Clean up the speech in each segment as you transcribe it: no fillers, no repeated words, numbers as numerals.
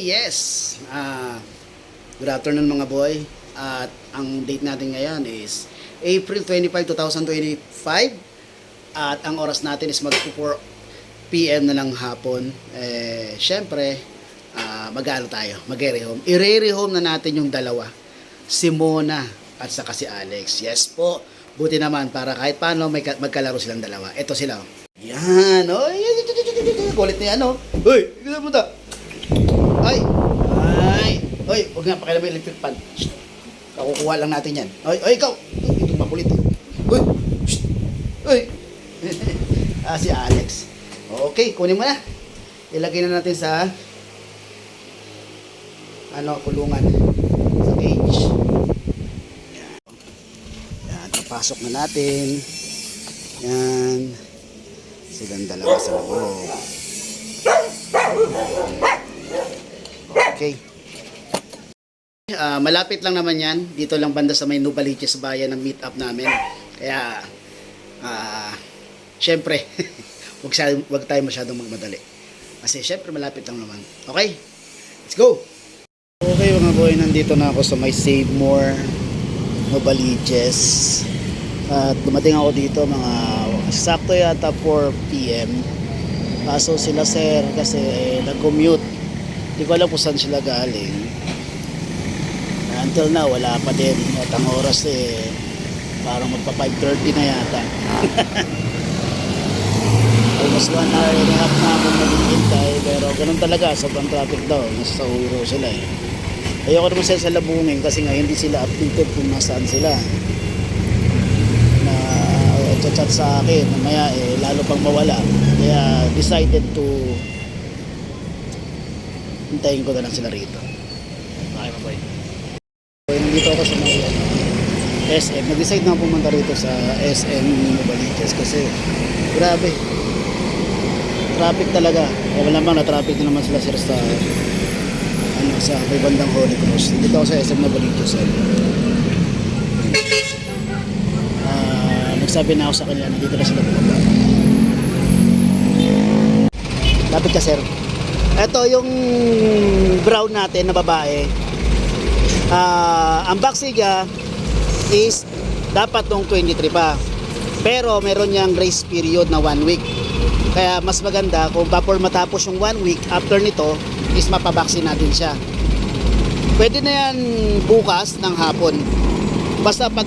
Yes! Good afternoon mga boy. At ang date natin ngayon is April 25, 2025. At ang oras natin is mag-4 PM na lang hapon. Syempre, mag-ano tayo? Mag-rehome. I-rehome na natin yung dalawa. Si Mona at saka si Alex. Yes po. Buti naman para kahit paano magkalaro silang dalawa. Ito sila. Yan. Oy, kulit na yan, oh. Uy, kita mo ta. Ay. Ay. Oy, huwag nga pakialam yung electric fan. Shh. Kakukuha lang natin yan. Oy, ikaw. Ito makulit. Uy. Shh. Uy. Si Alex. Okay, kunin mo na. Ilagay na natin sa kulungan. Sa cage. Yan, papasok na natin. Yan. Silang dalawa sa loob. Okay. Malapit lang naman yan. Dito lang banda sa may Novaliches bayan ng meet up namin. Kaya, syempre, wag tayo masyadong magmadali. Kasi syempre malapit lang naman. Okay? Let's go! Okay mga boy, nandito na ako sa may Save More Novaliches. At dumating ako dito mga sakto yata 4 PM. Kaso sila sir kasi nag-commute. Hindi ko alam kung saan sila galing. Until now wala pa din. At ang oras parang magpa 5:30 na yata. Almost 1 hour and a half na akong naghihintay. Pero ganun talaga, sobrang traffic daw. Nasa Uiro sila Ayoko naman sila sa labungin kasi nga hindi sila updated kung nasaan sila. Chat sa akin mamaya lalo pang mawala, kaya decided to hintayin ko na lang sila rito. Okay maboy. Nandito ako sa may SM. Nag-decide na pumunta rito sa SM Novaliches kasi grabe traffic talaga. Malamang na traffic na naman sila sir sa sa may bandang Holy Cross. Dito ako sa SM Novaliches. Sabi na ako sa kanila, nandito na sila bumaba. Lapit ka sir. Ito yung brown natin na babae. Ang vaccine niya is dapat nung 23 pa. Pero meron niyang grace period na 1 week. Kaya mas maganda kung before matapos yung 1 week, after nito is mapabaksin natin siya. Pwede na yan bukas ng hapon. Basta pag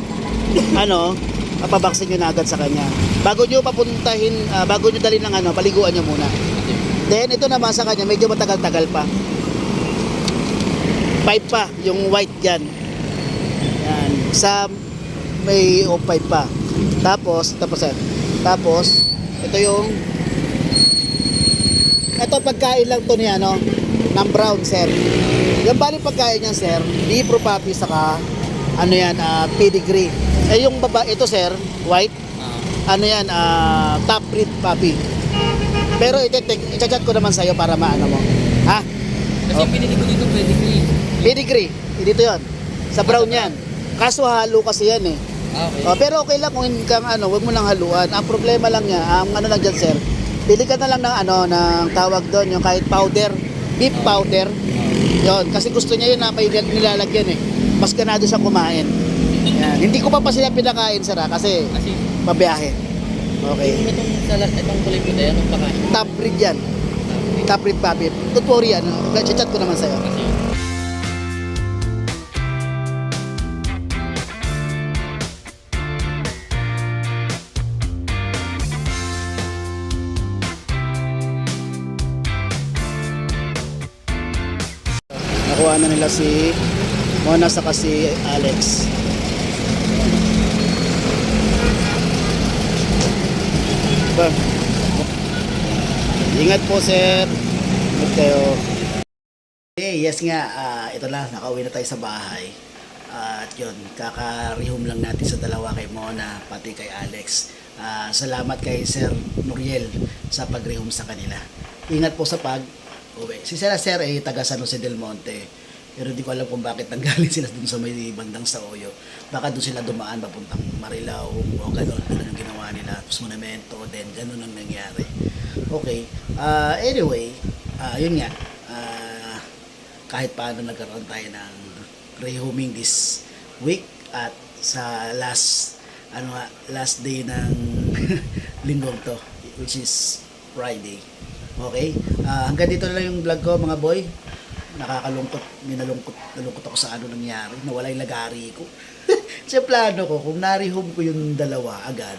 papabaksin nyo na agad sa kanya. Bago nyo papuntahin, bago nyo dalhin ng paliguan nyo muna. Then ito naman sa kanya, medyo matagal-tagal pa. 5 pa, yung white dyan. Yan. Sa may 5 pa. Tapos, ito yung ito pagkain lang to niya, ng brown, sir. Yung bali pagkain niya, sir, Libro Puppy, saka pedigree. Yung baba, ito sir, white, top breed puppy. Pero i-chat ko naman sa'yo para maano mo. Ha? Kasi pinili ko dito pedigree. Pedigree, dito yon. Sa brown yan. Kaso halo kasi yan Okay. Pero okay lang kung wag mo nang haluan. Ang problema lang niya, lang dyan sir, pili ka na lang ng tawag doon, yung kahit powder, beef powder. Yon, kasi gusto niya yun na may nilalagyan Mas ganado siya kumain. Yan. Hindi ko pa sila pinakain sir kasi pabiyahe. Okay. Itong kulay ko na yan, itong pakain. Top breed yan. Top breed puppy. Don't worry chat ko naman sa'yo. Nakuha na nila si Mona saka si Alex. Ingat po sir. Ingat kayo. Yes nga, ito na, nakauwi na tayo sa bahay. At yun, kaka-rehome lang natin sa dalawa, kay Mona pati kay Alex. Salamat kay Sir Nuriel sa pag-rehome sa kanila. Ingat po sa pag-uwi. Si Sir taga San Jose del Monte. Pero hindi ko alam kung bakit nanggaling sila dun sa may bandang sa Oyo. Baka doon sila dumaan papuntang Marilao o gano'n yung ginawa nila. Tapos Monumento, then gano'n ang nangyari. Okay. Anyway, yun nga. kahit paano nagkaroon tayo ng rehoming this week at sa last day ng linggong to, which is Friday. Okay? Hanggang dito na lang yung vlog ko mga boy. Nakakalungkot, nalungkot ako sa ano nangyari. Nawala yung lagari ko. Sa plano ko, kung narehome ko yung dalawa agad,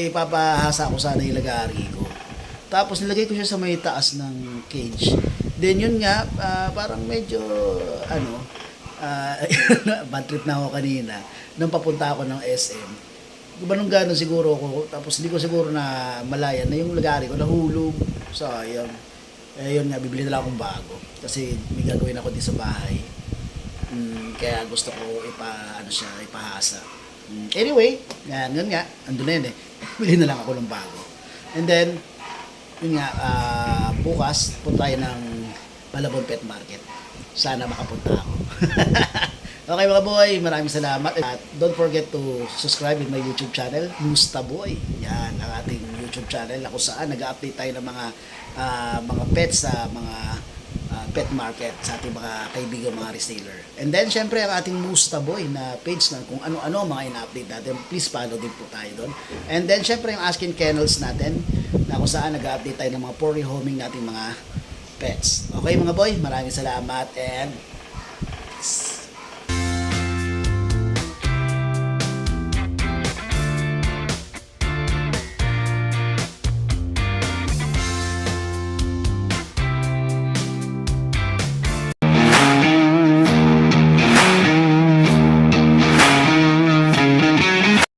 ipapahasa ko sana yung lagari ko. Tapos nilagay ko siya sa may taas ng cage. Then yun nga, parang medyo, bad trip na ako kanina. Nung papunta ako ng SM. Ganun siguro ako. Tapos hindi ko siguro na malayan na yung lagari ko nahulog. Sayang. Yun nga, bibili na lang akong bago. Kasi may gagawin ako din sa bahay. Kaya gusto ko ipahasa. Anyway, yun nga, andun na yun eh. Bili na lang ako ng bago. And then, yun nga, bukas, punta tayo ng Malabon Pet Market. Sana makapunta ako. Okay mga boy, maraming salamat. At don't forget to subscribe in my YouTube channel, Musta Boy. Yan, ang ating YouTube channel na kung saan nag-update tayo ng mga pets sa mga pet market sa ating mga kaibigan, mga reseller. And then, syempre, ang ating Musta Boy na page na kung ano-ano mga ina-update natin, please follow din po tayo doon. And then, syempre, yung Askin Kennels natin na kung saan nag-update tayo ng mga for rehoming nating mga pets. Okay mga boy, maraming salamat and